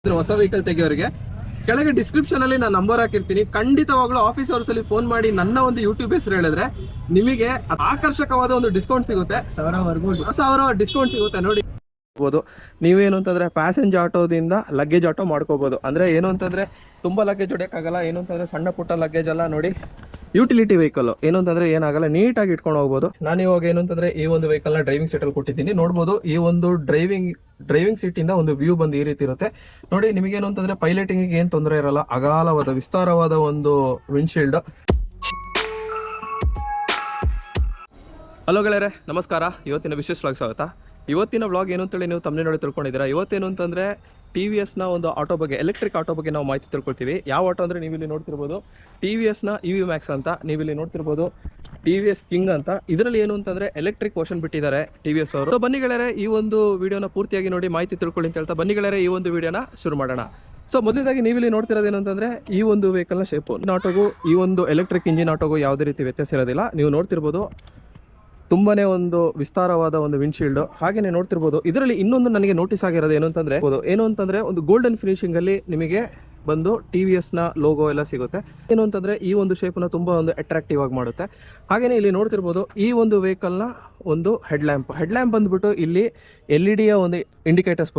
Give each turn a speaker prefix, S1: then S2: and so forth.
S1: ಹೊಸ ವೆಹಿಕಲ್ ತೆಗಿಯೋರಿಗೆ ಕೆಳಗೆ ಡಿಸ್ಕ್ರಿಪ್ಷನ್ ಅಲ್ಲಿ ನಾನು ನಂಬರ್ ಹಾಕಿರ್ತೀನಿ. ಖಂಡಿತವಾಗ್ಲೂ ಆಫೀಸ್ ಅವರ್ಸ್ ಅಲ್ಲಿ ಫೋನ್ ಮಾಡಿ ನನ್ನ ಒಂದು ಯೂಟ್ಯೂಬ್ ಹೆಸರು ಹೇಳಿದ್ರೆ ನಿಮಗೆ ಆಕರ್ಷಕವಾದ ಒಂದು ಡಿಸ್ಕೌಂಟ್ ಸಿಗುತ್ತೆ. 1000 ಡಿಸ್ಕೌಂಟ್ ಸಿಗುತ್ತೆ ನೋಡಿ. ನೀವೇನು ಅಂತಂದ್ರೆ ಪ್ಯಾಸೆಂಜರ್ ಆಟೋದಿಂದ ಲಗೇಜ್ ಆಟೋ ಮಾಡ್ಕೋಬಹುದು. ಅಂದ್ರೆ ಏನು ಅಂತಂದ್ರೆ ತುಂಬಾ ಲಗೇಜ್ ಹೊಡೆಯಕ್ಕಾಗಲ್ಲ. ಏನು ಅಂತಂದ್ರೆ ಸಣ್ಣ ಪುಟ್ಟ ಲಗೇಜ್ ಎಲ್ಲ ನೋಡಿ ಯುಟಿಲಿಟಿ ವೆಹಿಕಲ್ ಏನು ಅಂತಂದ್ರೆ ಏನಾಗಲ್ಲ, ನೀಟಾಗಿ ಇಟ್ಕೊಂಡು ಹೋಗ್ಬೋದು. ನಾನು ಇವಾಗ ಏನು ಅಂತಂದ್ರೆ ಈ ಒಂದು ವೆಹಿಕಲ್ ನ ಡ್ರೈವಿಂಗ್ ಸೀಟ್ ಅಲ್ಲಿ ಕೊಟ್ಟಿದ್ದೀನಿ. ನೋಡ್ಬೋದು ಈ ಒಂದು ಡ್ರೈವಿಂಗ್ ಸೀಟ್ ಇಂದ ಒಂದು ವ್ಯೂ ಬಂದು ಈ ರೀತಿ ಇರುತ್ತೆ ನೋಡಿ. ನಿಮಗೇನು ಅಂತಂದ್ರೆ ಪೈಲಟಿಂಗ್ ಏನ್ ತೊಂದರೆ ಇರಲ್ಲ. ಅಗಾಲವಾದ ವಿಸ್ತಾರವಾದ ಒಂದು ವಿಂಡ್ಶೀಲ್ಡ್. ಹಲೋ ಗೆಳೆಯರೆ, ನಮಸ್ಕಾರ. ಇವತ್ತಿನ ವಿಶೇಷ ವ್ಲಾಗ್ ಸ್ವಾಗತ. ಇವತ್ತಿನ ವ್ಲಾಗ್ ಏನು ಅಂತೇಳಿ ನೀವು ತಮ್ಮನೇ ನೋಡಿ ತಿಳ್ಕೊಂಡಿದ್ದೀರಾ. ಇವತ್ತೇನು ಅಂತಂದರೆ TVSನ ಒಂದು ಆಟೋ ಬಗ್ಗೆ, ಎಲೆಕ್ಟ್ರಿಕ್ ಆಟೋ ಬಗ್ಗೆ ನಾವು ಮಾಹಿತಿ ತಿಳ್ಕೊಳ್ತೀವಿ. ಯಾವ ಆಟೋ ಅಂದರೆ ನೀವು ಇಲ್ಲಿ ನೋಡ್ತಿರ್ಬೋದು TVSನ EV Max ಅಂತ, ನೀವು ಇಲ್ಲಿ ನೋಡ್ತಿರ್ಬೋದು TVS King ಅಂತ. ಇದರಲ್ಲಿ ಏನು ಅಂತಂದರೆ ಎಲೆಕ್ಟ್ರಿಕ್ ವರ್ಷನ್ ಬಿಟ್ಟಿದ್ದಾರೆ TVS ಅವರು. ಬನ್ನಿ ಗೆಳೆಯರೆ, ಈ ಒಂದು ವಿಡಿಯೋನ ಪೂರ್ತಿಯಾಗಿ ನೋಡಿ ಮಾಹಿತಿ ತಿಳ್ಕೊಳ್ಳಿ ಅಂತ ಹೇಳ್ತಾ ಬನ್ನಿ ಗೆಳೆಯರೆ, ಈ ಒಂದು ವಿಡಿಯೋನ ಶುರು ಮಾಡೋಣ. ಸೊ ಮೊದಲದಾಗಿ ನೀವಿಲ್ಲಿ ನೋಡ್ತಿರೋದೇನು ಅಂತಂದರೆ ಈ ಒಂದು ವೆಹಿಕಲ್ನ ಶೇಪು. ಆಟೋಗೂ ಈ ಒಂದು ಎಲೆಕ್ಟ್ರಿಕ್ ಇಂಜಿನ್ ಆಟೋಗೂ ಯಾವುದೇ ರೀತಿ ವ್ಯತ್ಯಾಸ ಇರೋದಿಲ್ಲ. ನೀವು ನೋಡ್ತಿರ್ಬೋದು ತುಂಬಾ ಒಂದು ವಿಸ್ತಾರವಾದ ಒಂದು ವಿಂಡ್ಶೀಲ್ಡ್. ಹಾಗೆಯೇ ನೋಡ್ತಿರ್ಬೋದು ಇದರಲ್ಲಿ ಇನ್ನೊಂದು ನನಗೆ ನೋಟಿಸ್ ಆಗಿರೋದು ಏನು ಅಂತಂದ್ರೆ ಒಂದು ಗೋಲ್ಡನ್ ಫಿನಿಶಿಂಗ್ ಅಲ್ಲಿ ನಿಮಗೆ ಬಂದು TVSನ ಲೋಗೋ ಎಲ್ಲ ಸಿಗುತ್ತೆ. ಏನು ಅಂತಂದ್ರೆ ಈ ಒಂದು ಶೇಪ್ನ ತುಂಬಾ ಒಂದು ಅಟ್ರಾಕ್ಟಿವ್ ಆಗಿ ಮಾಡುತ್ತೆ. ಹಾಗೆಯೇ ಇಲ್ಲಿ ನೋಡ್ತಿರ್ಬೋದು ಈ ಒಂದು ವೆಹಿಕಲ್ನ ಒಂದು ಹೆಡ್ ಲ್ಯಾಂಪ್ ಬಂದ್ಬಿಟ್ಟು ಇಲ್ಲಿ LED ಒಂದು ಇಂಡಿಕೇಟರ್ಸ್